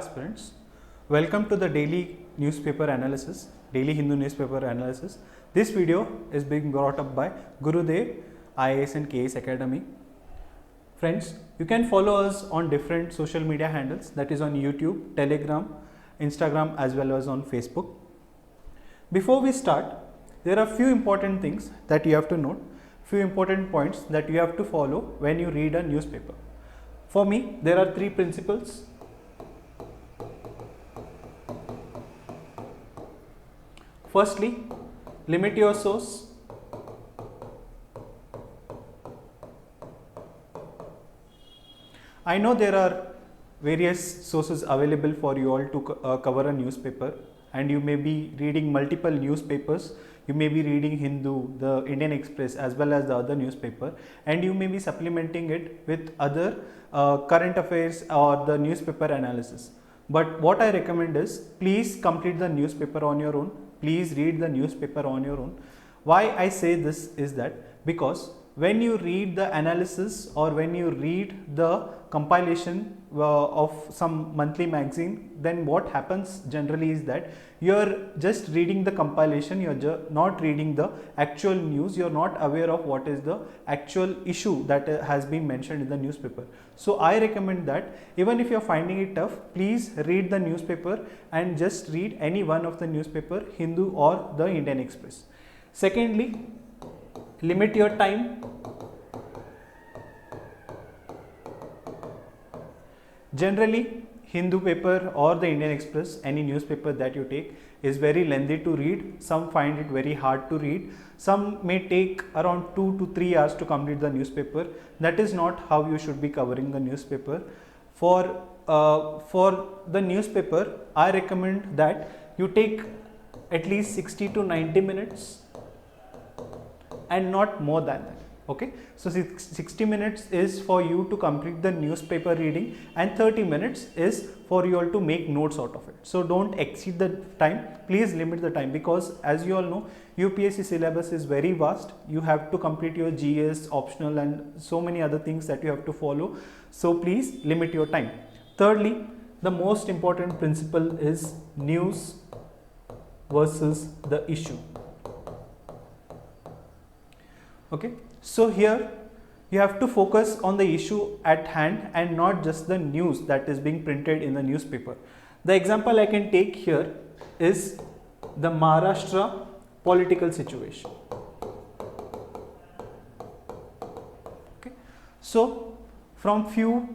Aspirants, welcome to the daily newspaper analysis, daily Hindu newspaper analysis. This video is being brought up by GURUDEV IAS and KS Academy. Friends, you can follow us on different social media handles, that is on YouTube, Telegram, Instagram as well as on Facebook. Before we start, there are few important things that you have to note, few important points that you have to follow when you read a newspaper. For me, there are three principles. Firstly, limit your source. I know there are various sources available for you all to cover a newspaper, and you may be reading multiple newspapers. You may be reading Hindu, the Indian Express as well as the other newspaper, and you may be supplementing it with other current affairs or the newspaper analysis. But what I recommend is, please complete the newspaper on your own. Please read the newspaper on your own. Why I say this is that because when you read the analysis or when you read the compilation of some monthly magazine, then what happens generally is that you're just reading the compilation, you're not reading the actual news, you're not aware of what is the actual issue that has been mentioned in the newspaper. So I recommend that even if you're finding it tough, please read the newspaper and just read any one of the newspaper, Hindu or the Indian Express. Secondly, limit your time. Generally, Hindu paper or the Indian Express, any newspaper that you take, is very lengthy to read. Some find it very hard to read. Some may take around 2 to 3 hours to complete the newspaper. That is not how you should be covering the newspaper. For the newspaper, I recommend that you take at least 60 to 90 minutes and not more than that. Okay, so 60 minutes is for you to complete the newspaper reading and 30 minutes is for you all to make notes out of it. So don't exceed the time, please limit the time, because as you all know, UPSC syllabus is very vast. You have to complete your GS, optional and so many other things that you have to follow. So please limit your time. Thirdly, the most important principle is news versus the issue. Okay, so here you have to focus on the issue at hand and not just the news that is being printed in the newspaper. The example I can take here is the Maharashtra political situation. Okay, so from few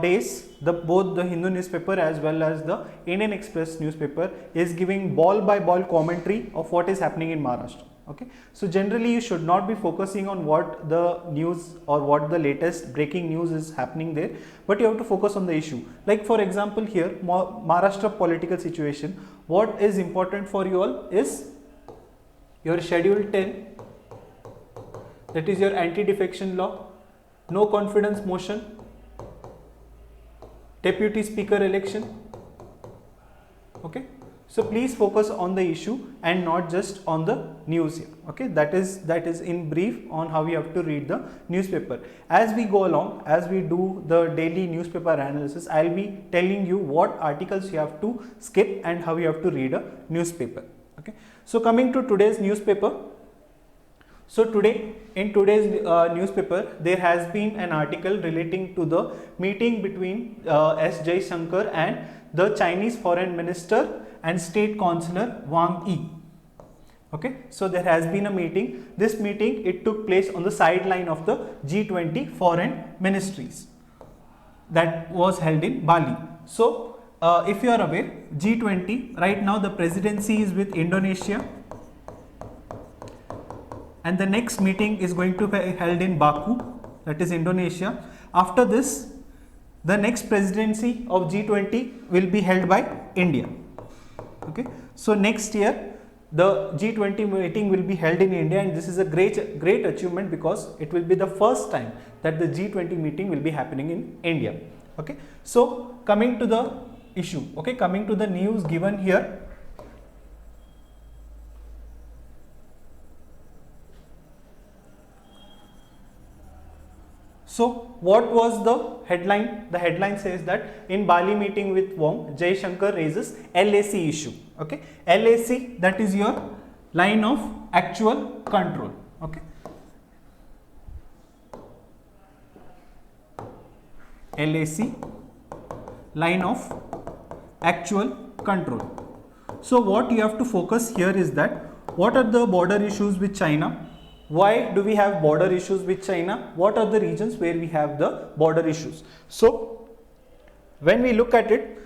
days, both the Hindu newspaper as well as the Indian Express newspaper is giving ball by ball commentary of what is happening in Maharashtra. Okay, so generally you should not be focusing on what the news or what the latest breaking news is happening there, but you have to focus on the issue. Like for example here, Maharashtra political situation, what is important for you all is your Schedule 10, that is your anti-defection law, no confidence motion, deputy speaker election. Okay, so please focus on the issue and not just on the news here. Okay, that is in brief on how you have to read the newspaper. As we go along, as we do the daily newspaper analysis, I'll be telling you what articles you have to skip and how you have to read a newspaper. Okay, so coming to today's newspaper. So today, in today's newspaper, there has been an article relating to the meeting between S. Jaishankar and the Chinese Foreign Minister and State Councillor Wang Yi. Okay, so there has been a meeting. This meeting, it took place on the sideline of the G20 foreign ministries that was held in Bali. So if you are aware, G20, right now the presidency is with Indonesia, and the next meeting is going to be held in Baku, that is Indonesia. After this, the next presidency of G20 will be held by India. Okay, so next year the G20 meeting will be held in India, and this is a great achievement because it will be the first time that the G20 meeting will be happening in India. Okay, so coming to the issue, okay, coming to the news given here. So what was the headline? The headline says that in Bali meeting with Wong, Jay Shankar raises LAC issue. Okay, LAC, that is your line of actual control. Okay, LAC, line of actual control. So what you have to focus here is that what are the border issues with China? Why do we have border issues with China? What are the regions where we have the border issues? So when we look at it,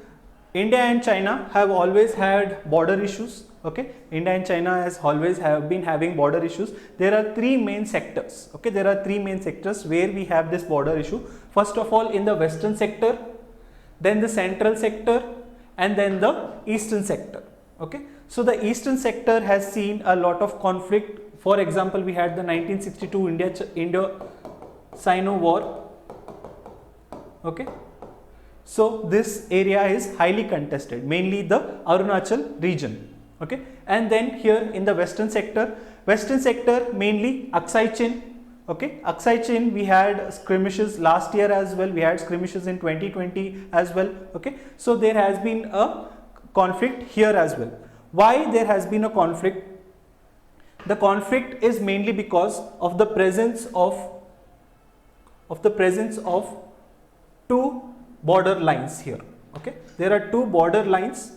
India and China have always had border issues. Okay, India and China has always been having border issues. There are three main sectors. Okay, there are three main sectors where we have this border issue. First of all, in the western sector, then the central sector, and then the eastern sector. Okay, so the eastern sector has seen a lot of conflict. For example, we had the 1962 Indo-Sino War. Okay, so this area is highly contested, mainly the Arunachal region. Okay, and then here in the western sector mainly Aksai Chin. Okay, Aksai Chin, we had skirmishes last year as well. We had skirmishes in 2020 as well. Okay, so there has been a conflict here as well. Why there has been a conflict? The conflict is mainly because of the presence of two border lines here. Okay, there are two border lines.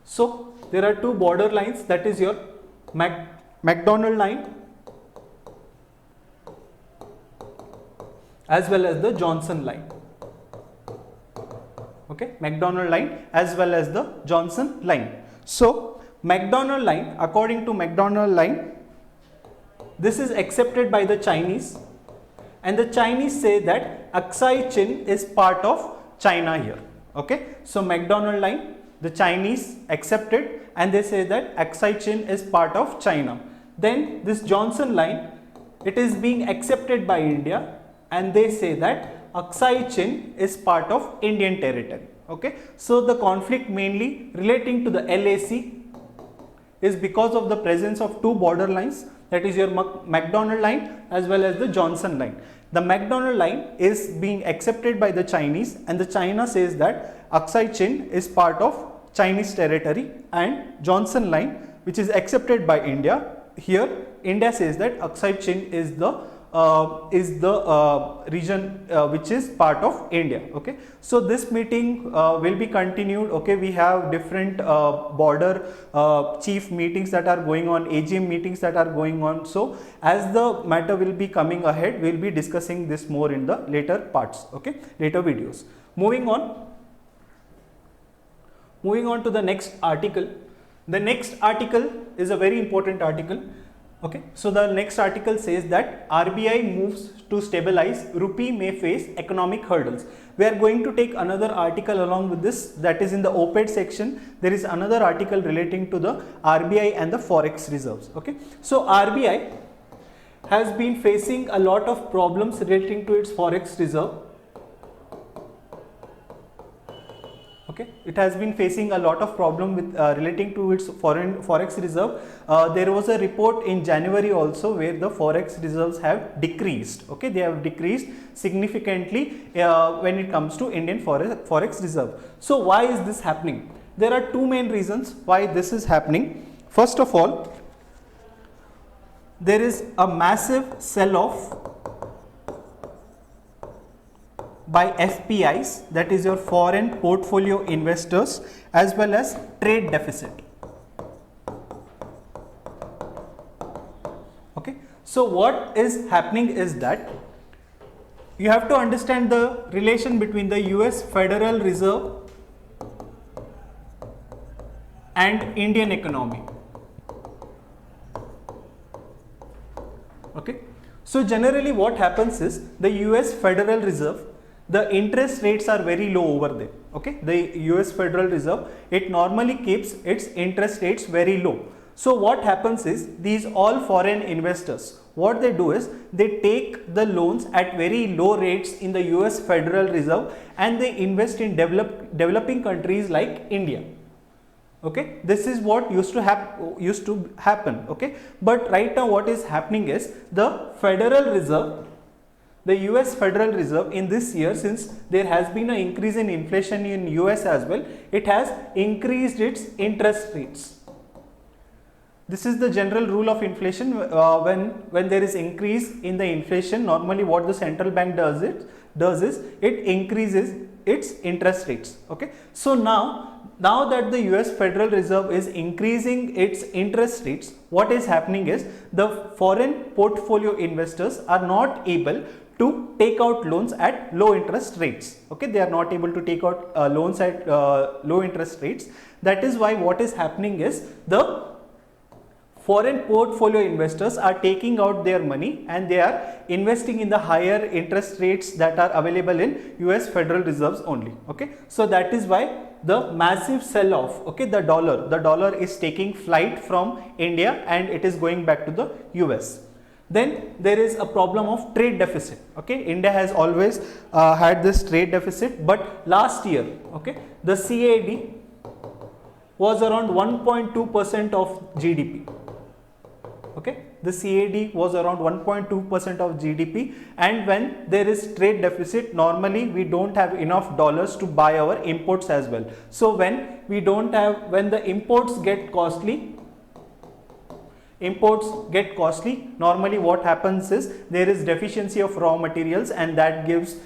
So there are two border lines, that is your McDonald line as well as the Johnson line. Okay, McDonald line as well as the Johnson line. So McDonald line, according to McDonald line, this is accepted by the Chinese, and the Chinese say that Aksai Chin is part of China here. Okay, so McDonald line, the Chinese accepted, and they say that Aksai Chin is part of China. Then this Johnson line, it is being accepted by India, and they say that Aksai Chin is part of Indian territory. Okay, so the conflict mainly relating to the LAC is because of the presence of two border lines, that is your McDonald line as well as the Johnson line. The McDonald line is being accepted by the Chinese, and the China says that Aksai Chin is part of Chinese territory, and Johnson line, which is accepted by India, here India says that Aksai Chin is the region which is part of India. Okay, so this meeting will be continued. Okay, we have different border chief meetings that are going on, AGM meetings that are going on. So as the matter will be coming ahead, we will be discussing this more in the later parts. Okay, later videos. Moving on to the next article. The next article is a very important article. Okay, so the next article says that RBI moves to stabilize, rupee may face economic hurdles. We are going to take another article along with this, that is in the op-ed section. There is another article relating to the RBI and the forex reserves. Okay, so RBI has been facing a lot of problems relating to its forex reserve. Okay, it has been facing a lot of problem with relating to its forex reserve. There was a report in January also where the forex reserves have decreased. Okay, they have decreased significantly when it comes to Indian forex reserve. So why is this happening? There are two main reasons why this is happening. First of all, there is a massive sell-off by FPIs, that is your foreign portfolio investors, as well as trade deficit. Okay, so what is happening is that you have to understand the relation between the US Federal Reserve and Indian economy. Okay, so generally what happens is the US Federal Reserve, the interest rates are very low over there. Okay, the US Federal Reserve, it normally keeps its interest rates very low. So what happens is these all foreign investors, what they do is they take the loans at very low rates in the US Federal Reserve and they invest in developing countries like India. Okay, this is what used to happen. Okay, but right now what is happening is the Federal Reserve, the US Federal Reserve in this year, since there has been an increase in inflation in US as well, it has increased its interest rates. This is the general rule of inflation. When there is increase in the inflation, normally what the central bank does is it increases its interest rates. Okay, so now that the US Federal Reserve is increasing its interest rates, what is happening is the foreign portfolio investors are not able to take out loans at low interest rates. Okay, they are not able to take out loans at low interest rates. That is why what is happening is the foreign portfolio investors are taking out their money and they are investing in the higher interest rates that are available in US Federal Reserves only. Okay, so that is why the massive sell off. Okay, the dollar is taking flight from India and it is going back to the US. Then there is a problem of trade deficit. Okay, India has always had this trade deficit, but last year, okay, the CAD was around 1.2% of GDP. Okay, the CAD was around 1.2% of GDP, and when there is trade deficit, normally we don't have enough dollars to buy our imports as well. So when the imports get costly, normally what happens is there is deficiency of raw materials, and that leads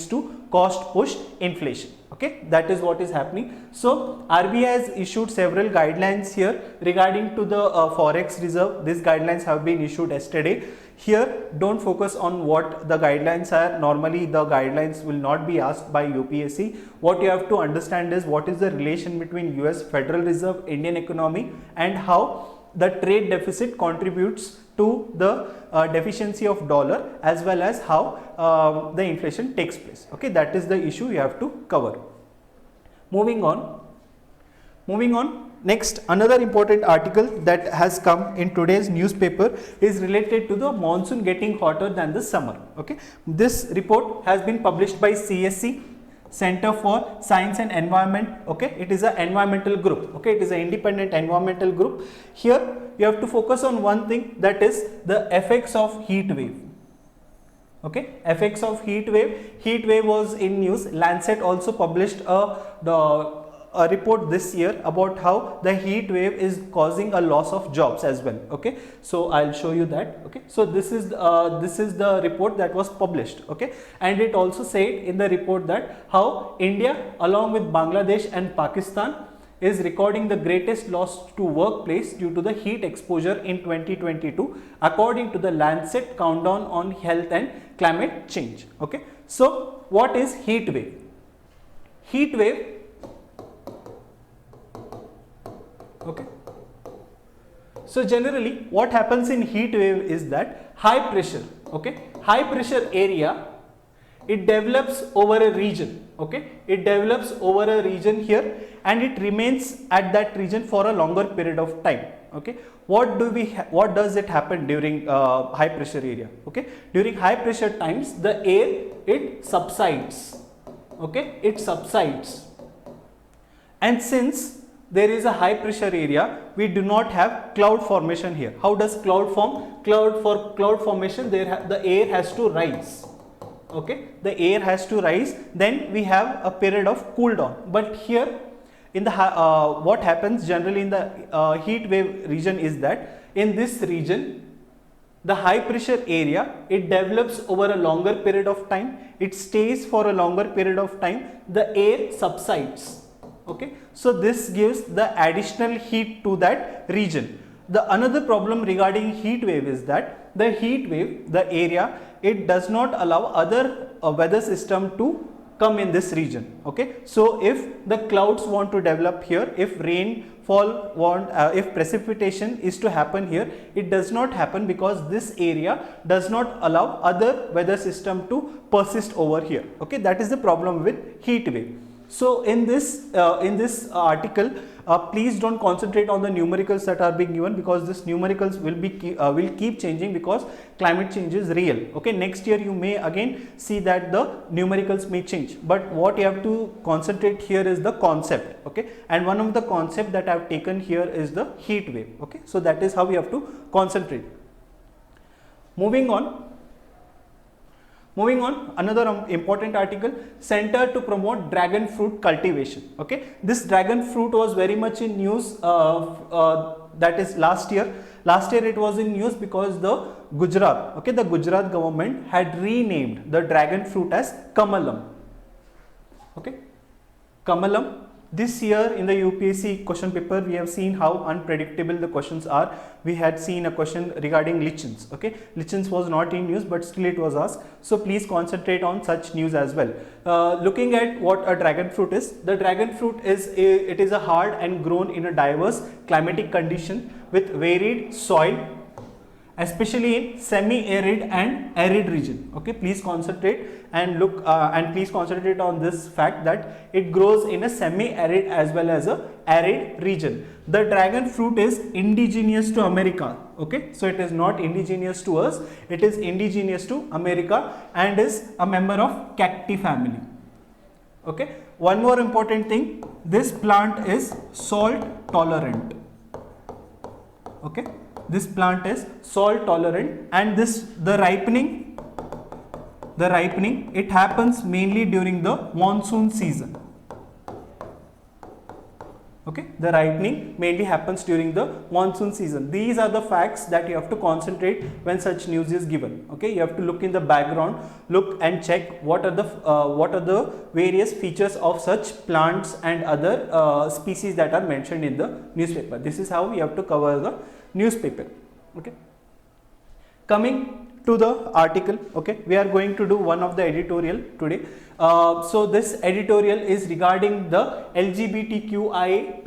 to cost push inflation. Okay, that is what is happening. So RBI has issued several guidelines here regarding to the forex reserve. These guidelines have been issued yesterday. Here don't focus on what the guidelines are. Normally the guidelines will not be asked by UPSC. What you have to understand is what is the relation between US Federal Reserve, Indian economy, and how the trade deficit contributes to the deficiency of dollar, as well as how the inflation takes place. Okay, that is the issue you have to cover. Moving on. Next, another important article that has come in today's newspaper is related to the monsoon getting hotter than the summer. Okay, this report has been published by CSC, Center for Science and Environment. Okay, it is an environmental group. Okay, it is an independent environmental group. Here you have to focus on one thing, that is the effects of heat wave. Okay, effects of heat wave. Heat wave was in news. Lancet also published a report this year about how the heat wave is causing a loss of jobs as well. Okay, so I'll show you that. Okay, so this is the report that was published. Okay, and it also said in the report that how India along with Bangladesh and Pakistan is recording the greatest loss to workplace due to the heat exposure in 2022, according to the Lancet Countdown on Health and Climate Change. Okay, so what is heat wave? Heat wave. Okay, so generally what happens in heat wave is that high pressure, high pressure area, it develops over a region. Okay, it develops over a region here, and it remains at that region for a longer period of time. Okay, what does it happen during high pressure area? Okay, during high pressure times, the air, it subsides. Okay, it subsides, and since there is a high pressure area, we do not have cloud formation here. How does cloud form? Cloud formation, the air has to rise. Okay, the air has to rise, then we have a period of cool down. But here in the what happens generally in the heat wave region is that in this region, the high pressure area, it develops over a longer period of time, it stays for a longer period of time, the air subsides. Okay, so this gives the additional heat to that region. The another problem regarding heat wave is that the heat wave, the area, it does not allow other weather system to come in this region. Okay, so if the clouds want to develop here, if if precipitation is to happen here, it does not happen because this area does not allow other weather system to persist over here. Okay, that is the problem with heat wave. So in this article, please don't concentrate on the numericals that are being given, because this numericals will keep changing because climate change is real. Okay, next year you may again see that the numericals may change, but what you have to concentrate here is the concept. Okay, and one of the concept that I have taken here is the heat wave. Okay, so that is how we have to concentrate. Moving on, another important article, Center to Promote Dragon Fruit Cultivation. Okay, this dragon fruit was very much in news, that is last year. Last year it was in news because the Gujarat, okay, the Gujarat government had renamed the dragon fruit as Kamalam. Okay, Kamalam. This year in the UPSC question paper, we have seen how unpredictable the questions are. We had seen a question regarding lichens. Okay, lichens was not in news, but still it was asked. So please concentrate on such news as well. Looking at what a dragon fruit is, the dragon fruit is a hard and grown in a diverse climatic condition with varied soil, especially in semi-arid and arid region. Okay, please concentrate and look and please concentrate on this fact that it grows in a semi-arid as well as a arid region. The dragon fruit is indigenous to America. Okay, so it is not indigenous to us, it is indigenous to America and is a member of cacti family. Okay, one more important thing, this plant is salt tolerant. Okay, this plant is salt tolerant, and the ripening it happens mainly during the monsoon season. Okay, the ripening mainly happens during the monsoon season. These are the facts that you have to concentrate when such news is given. Okay, you have to look in the background, look and check what are the various features of such plants and other species that are mentioned in the newspaper. This is how we have to cover the newspaper. Okay, coming to the article. Okay, we are going to do one of the editorial today. So this editorial is regarding the LGBTQIA++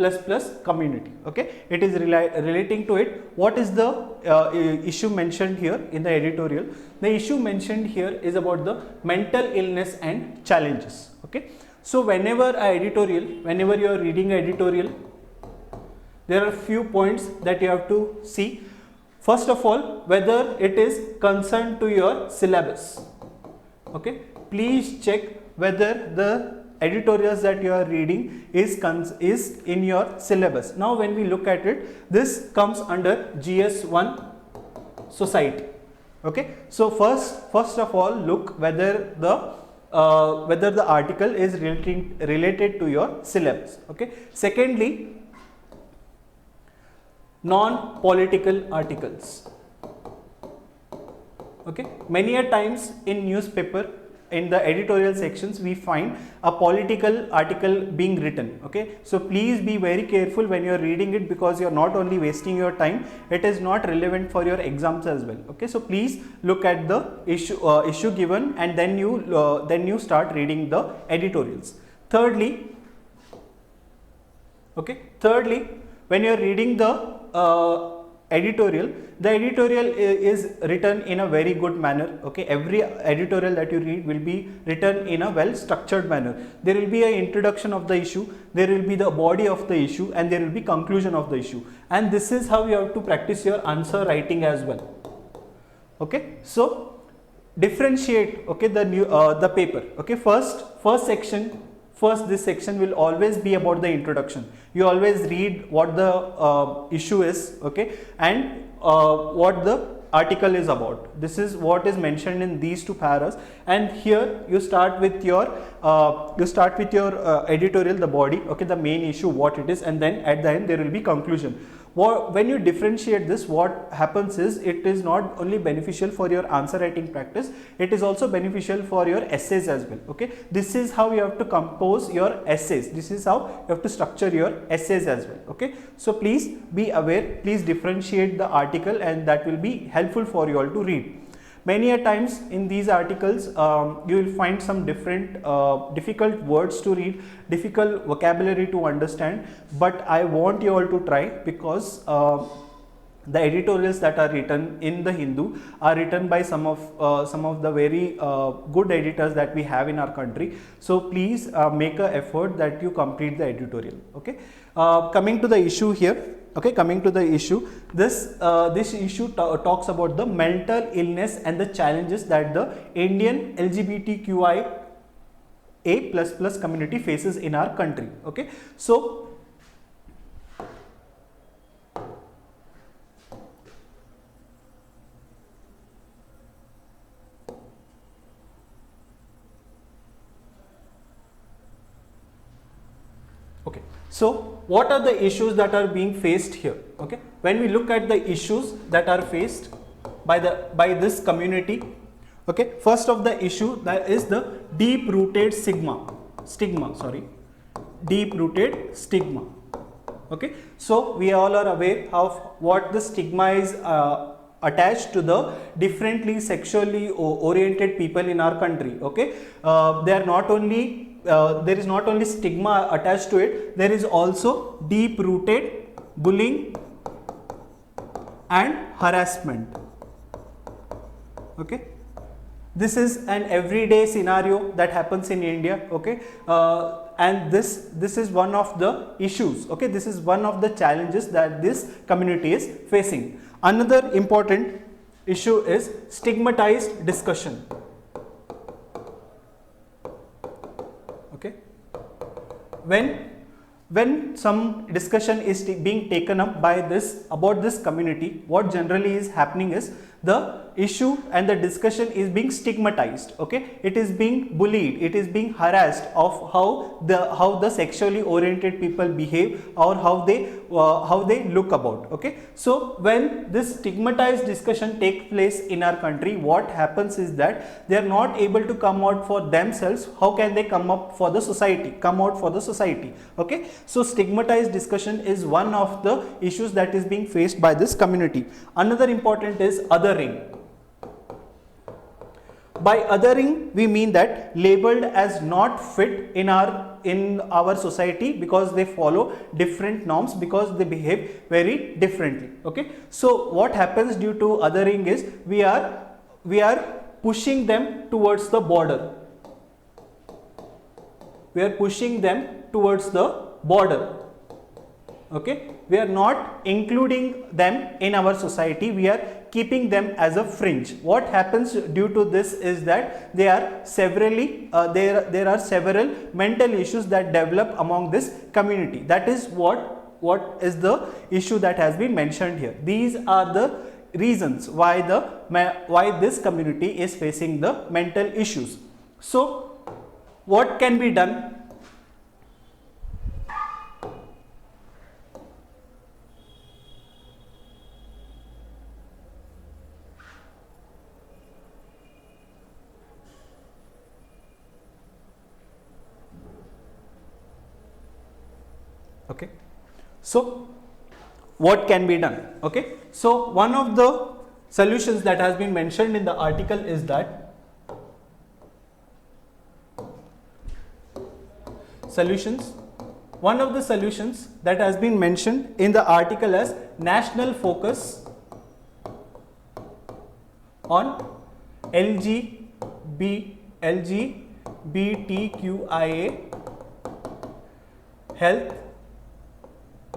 community. Okay, it is relating to it. What is the issue mentioned here in the editorial? The issue mentioned here is about the mental illness and challenges. Okay, so whenever you are reading an editorial, there are few points that you have to see. First of all, whether it is concerned to your syllabus. Okay, please check whether the editorials that you are reading is in your syllabus. Now when we look at it, this comes under GS1 society. Okay, so first of all, look whether the article is related to your syllabus. Okay, secondly, non-political articles. Okay, many a times in newspaper, in the editorial sections, we find a political article being written. Okay, so please be very careful when you are reading it, because you are not only wasting your time, it is not relevant for your exams as well. Okay, so please look at the issue given, and then you start reading the editorials. Thirdly, when you are reading the editorial, the editorial is written in a very good manner. Okay, every editorial that you read will be written in a well structured manner. There will be an introduction of the issue, there will be the body of the issue, and there will be conclusion of the issue, and this is how you have to practice your answer writing as well. Okay, so differentiate, okay, the paper. Okay, First, this section will always be about the introduction. You always read what the issue is, okay, and what the article is about. This is what is mentioned in these two paras, and here you start with your editorial, the body, okay, the main issue, what it is, and then at the end there will be conclusion. When you differentiate this, what happens is, it is not only beneficial for your answer writing practice, it is also beneficial for your essays as well. Okay, this is how you have to compose your essays, this is how you have to structure your essays as well. Okay, so please be aware, please differentiate the article, and that will be helpful for you all to read. Many a times in these articles, you will find some difficult words to read, difficult vocabulary to understand, but I want you all to try, because the editorials that are written in the Hindu are written by some of the very good editors that we have in our country. So please make an effort that you complete the editorial. Okay. Coming to the issue here. Okay, coming to the issue, this issue talks about the mental illness and the challenges that the Indian LGBTQIA++ community faces in our country. Okay, so okay, so what are the issues that are being faced here? Okay, when we look at the issues that are faced by this community, okay, first of the issue that is the deep rooted stigma. Okay, so we all are aware of what the stigma is attached to the differently sexually oriented people in our country. Okay, they are not only there is not only stigma attached to it, there is also deep rooted bullying and harassment. Okay, this is an everyday scenario that happens in India. Okay, and this is one of the issues. Okay, this is one of the challenges that this community is facing. Another important issue is stigmatized discussion. Okay, when some discussion is being taken up by about this community, what generally is happening is the issue and the discussion is being stigmatized. Okay, it is being bullied, it is being harassed of how the sexually oriented people behave or how they look about. Okay, so when this stigmatized discussion takes place in our country, what happens is that they are not able to come out for themselves. How can they come out for the society? Okay, so stigmatized discussion is one of the issues that is being faced by this community. Another important is othering. By othering, we mean that labeled as not fit in our society because they follow different norms, because they behave very differently. Okay, so what happens due to othering is we are pushing them towards the border. Okay, we are not including them in our society, we are keeping them as a fringe. What happens due to this is that there are several mental issues that develop among this community. That is what is the issue that has been mentioned here. These are the reasons why this community is facing the mental issues. So what can be done? Okay, so what can be done? Okay, so one of the solutions that has been mentioned in the article is that one of the solutions that has been mentioned in the article as national focus on LGBTQIA health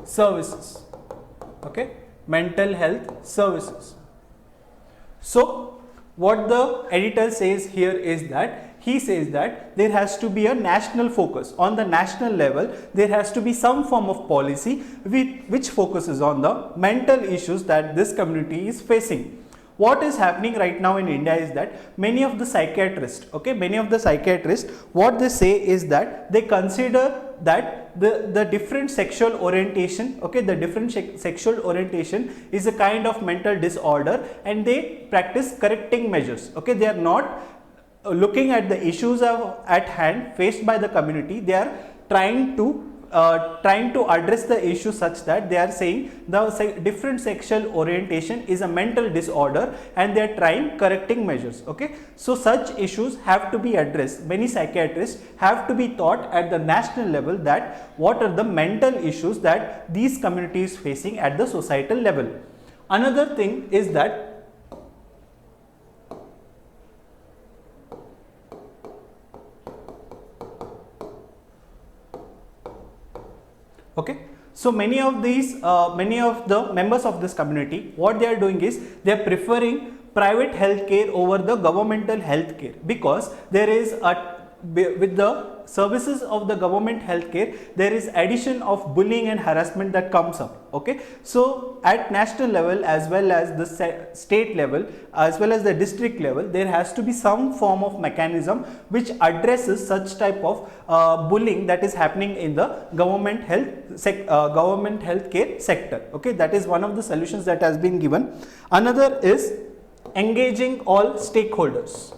services. Okay, mental health services. So what the editor says here is that he says that there has to be a national focus. On the national level, there has to be some form of policy which focuses on the mental issues that this community is facing. What is happening right now in India is that many of the psychiatrists, what they say is that they consider that the different sexual orientation, sexual orientation is a kind of mental disorder, and they practice correcting measures. Okay, they are not looking at the issues at hand faced by the community. They are trying to address the issue such that they are saying the different sexual orientation is a mental disorder and they are trying correcting measures. Okay, so such issues have to be addressed. Many psychiatrists have to be taught at the national level that what are the mental issues that these communities facing at the societal level. Another thing is that okay, so many of the members of this community, what they are doing is they are preferring private healthcare over the governmental healthcare, because there is with the services of the government healthcare there is addition of bullying and harassment that comes up. Okay, so at national level as well as the state level as well as the district level, there has to be some form of mechanism which addresses such type of bullying that is happening in the government healthcare sector. Okay, that is one of the solutions that has been given. Another is engaging all stakeholders.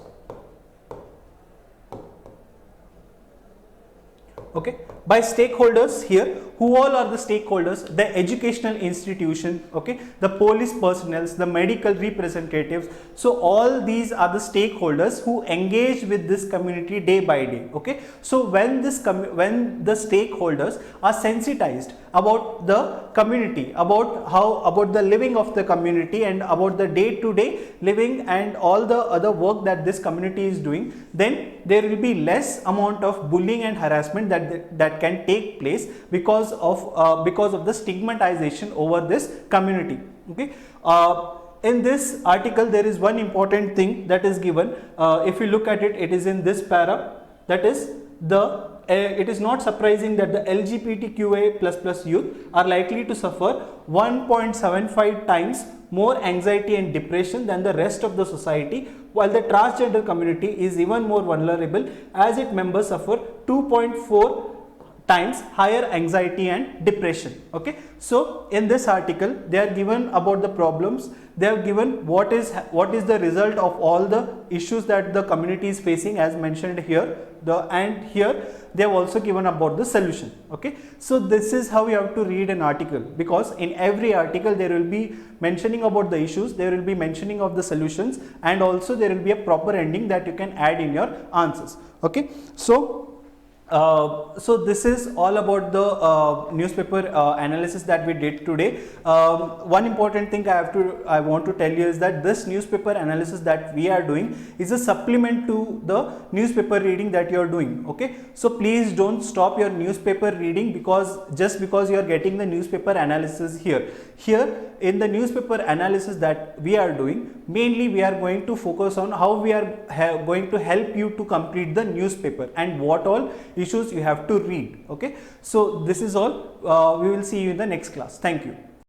Okay, by stakeholders here, who all are the stakeholders? The educational institution, okay, the police personnel, the medical representatives. So all these are the stakeholders who engage with this community day by day. Okay, so when the stakeholders are sensitized about the community, about the living of the community and about the day-to-day living and all the other work that this community is doing, then there will be less amount of bullying and harassment that can take place because of the stigmatization over this community. Okay, in this article there is one important thing that is given. If you look at it, it is in this para, that is it is not surprising that the LGBTQIA++ youth are likely to suffer 1.75 times more anxiety and depression than the rest of the society, while the transgender community is even more vulnerable as its members suffer 2.4 times higher anxiety and depression. Okay, so in this article they are given about the problems, they have given what is the result of all the issues that the community is facing as mentioned here, and here they have also given about the solution. Okay, so this is how you have to read an article, because in every article there will be mentioning about the issues, there will be mentioning of the solutions, and also there will be a proper ending that you can add in your answers. Okay, so this is all about the newspaper analysis that we did today. One important thing I want to tell you is that this newspaper analysis that we are doing is a supplement to the newspaper reading that you are doing. Okay, so please don't stop your newspaper reading just because you are getting the newspaper analysis here. In the newspaper analysis that we are doing, mainly we are going to focus on how we are going to help you to complete the newspaper and what all issues you have to read. Okay, so this is all. We will see you in the next class. Thank you.